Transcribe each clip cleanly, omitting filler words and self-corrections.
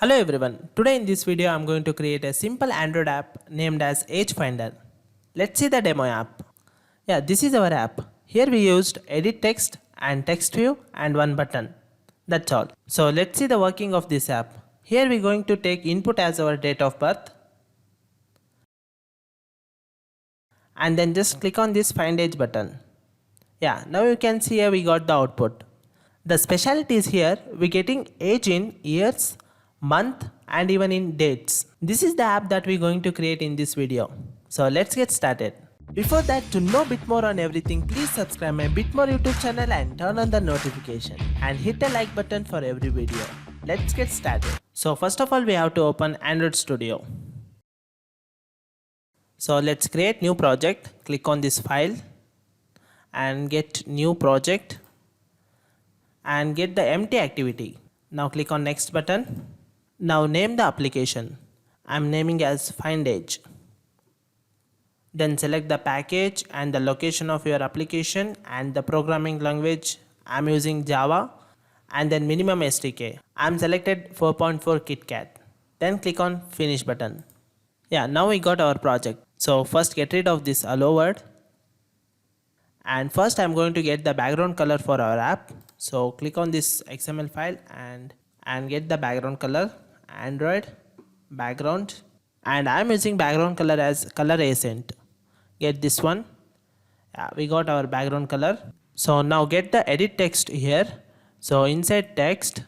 Hello everyone, today in this video I am going to create a simple Android app named as Age Finder. Let's see the demo app. Yeah, this is our app. Here we used edit text and text view and one button. That's all. So let's see the working of this app. Here we are going to take input as our date of birth and then just click on this find age button. Yeah, now you can see here we got the output. The specialty is here we getting age in years, month and even in dates. This is the app that we're going to create in this video. So let's get started. Before that, to know bit more on everything, please subscribe my Bitmore YouTube channel and turn on the notification and hit the like button for every video. Let's get started. So first of all we have to open Android Studio. So let's create new project. Click on this file and get new project and get the empty activity. Now click on next button. Now name the application. I'm naming as find age. Then select the package and the location of your application and the programming language. I'm using Java and then minimum SDK. I'm selected 4.4 KitKat. Then click on finish button. Yeah, now we got our project. So first get rid of this hello word. And first I'm going to get the background color for our app. So click on this XML file and get the background color, Android background, and I'm using background color as color accent. Get this one. Yeah, we got our background color. So now get the edit text here. So inside text,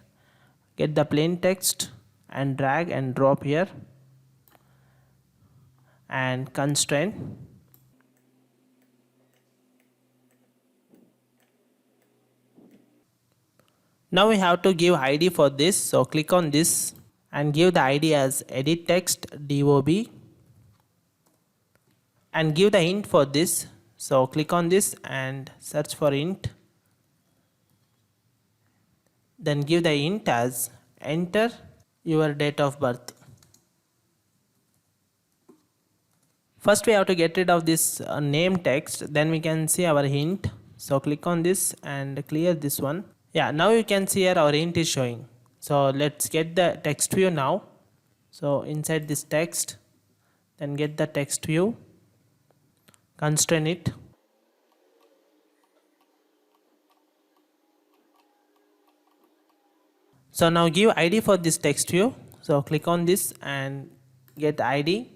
get the plain text and drag and drop here and constraint. Now we have to give ID for this. So click on this and give the ID as edit text DOB and give the int for this. So click on this and search for int. Then give the int as enter your date of birth. First we have to get rid of this name text, then we can see our hint. So click on this and clear this one. Yeah, now you can see here our hint is showing. So let's get the text view now. So inside this text, then get the text view, constrain it. So now give ID for this text view. So click on this and get ID.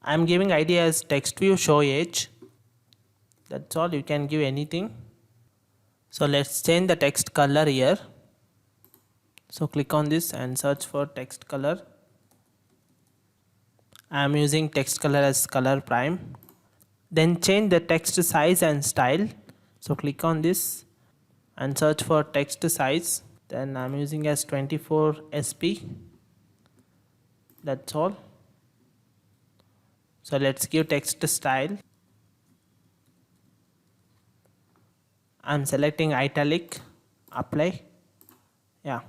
I'm giving ID as text view show age. That's all, you can give anything. So let's change the text color here. So click on this and search for text color. I'm using text color as color prime. Then change the text size and style. So click on this and search for text size. Then I'm using as 24 SP. That's all. So let's give text style. I'm selecting italic, apply. Yeah.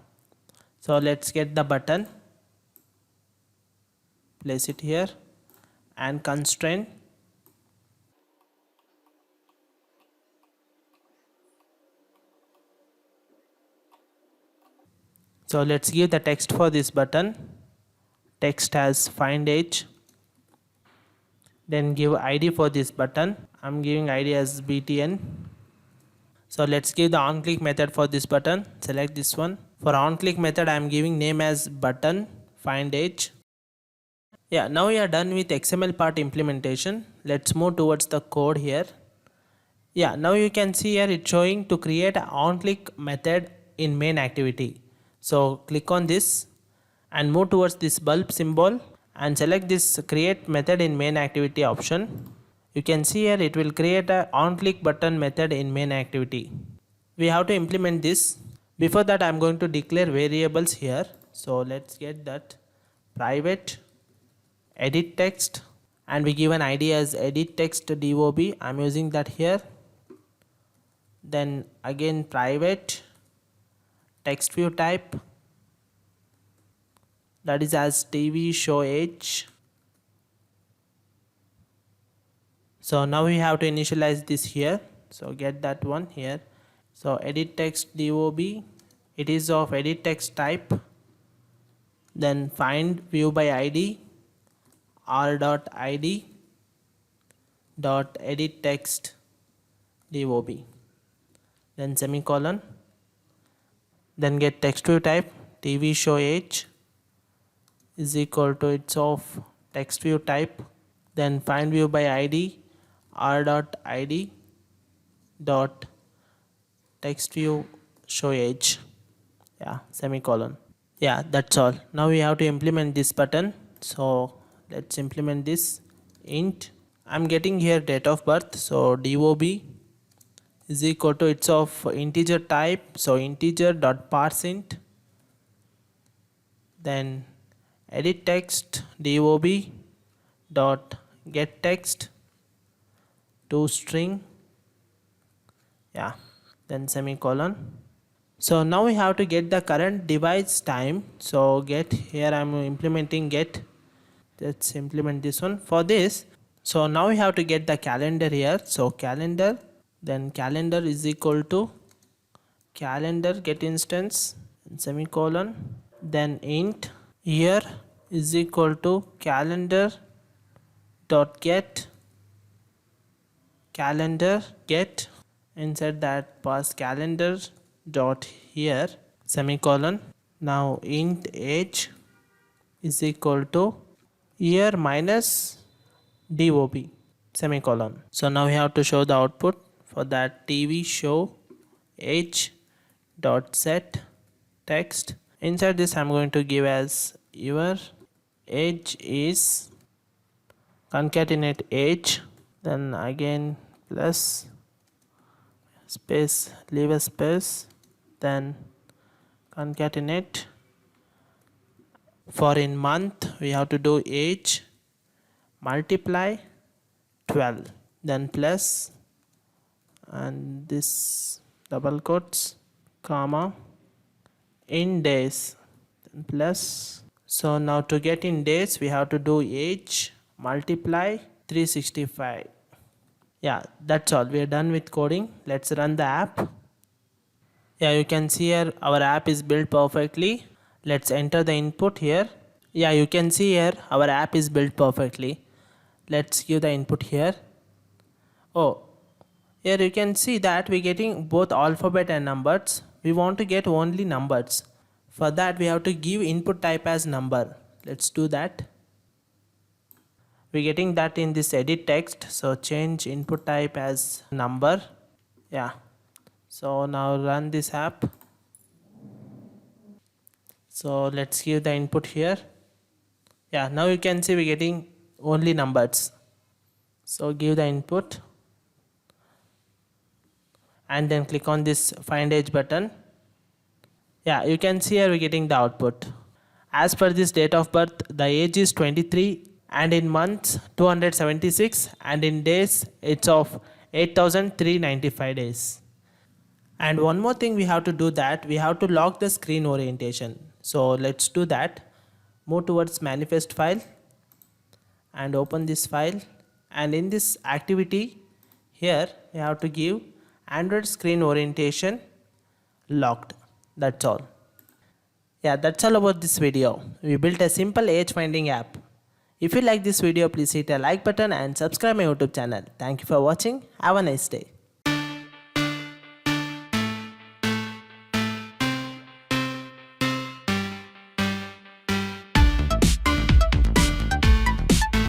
So let's get the button, place it here and constrain. So let's give the text for this button. Text as find age. Then give ID for this button. I'm giving ID as BTN. So let's give the on click method for this button. Select this one. For on click method I am giving name as button find age. Yeah, now we are done with XML part implementation. Let's move towards the code here. Yeah, now you can see here it's showing to create an on click method in main activity. So click on this and move towards this bulb symbol and select this create method in main activity option. You can see here it will create a on click button method in main activity. We have to implement this. Before that I am going to declare variables here. So let's get that private edit text and we give an ID as edit text DOB. I'm using that here. Then again private text view type, that is as TV show age. So now we have to initialize this here. So get that one here. So edit text DOB, it is of edit text type then find view by id r.id dot edit text dob, then semicolon, then get text view type tv show age is equal to its of text view type, then find view by id r.id dot text view show age, yeah, semicolon. Yeah, that's all. Now we have to implement this button, so let's implement this. Int, I'm getting here date of birth, so dob is equal to its of integer type, so integer dot parseInt, then edit text dob dot get text to string, yeah, then semicolon. So now we have to get the current device time, so get, here I'm implementing get, let's implement this one for this. So now we have to get the calendar here, so calendar, then calendar is equal to calendar get instance and semicolon, then int here is equal to calendar dot get calendar get, inside that pass calendar dot here semicolon. Now int age is equal to year minus dob semicolon. So now we have to show the output. For that, tv show age dot set text, inside this I'm going to give as your age is concatenate age, then again plus space, leave a space, then concatenate. For in month we have to do age multiply 12, then plus, and this double quotes comma in days, then plus. So now to get in days we have to do age multiply 365. Yeah, that's all. We are done with coding. Let's run the app. Yeah, you can see here our app is built perfectly. Let's enter the input here. Yeah, you can see here our app is built perfectly. Let's give the input here. Oh, here you can see that we're getting both alphabet and numbers. We want to get only numbers. For that we have to give input type as number. Let's do that. We're getting that in this edit text, so change input type as number. Yeah, so now run this app. So let's give the input here. Yeah, now you can see we're getting only numbers. So give the input and then click on this find age button. Yeah, you can see here we're getting the output. As per this date of birth, the age is 23, and in months 276, and in days it's of 8395 days. And one more thing we have to do, that we have to lock the screen orientation. So let's do that. Move towards manifest file and open this file, and in this activity here we have to give Android screen orientation locked. That's all. Yeah, that's all about this video. We built a simple age finding app. If you like this video, please hit a like button and subscribe my YouTube channel. Thank you for watching. Have a nice day.